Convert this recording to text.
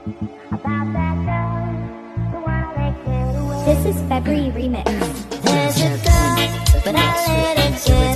about that girl, the one I let get away. This is February Remix. There's a girl, but I let her get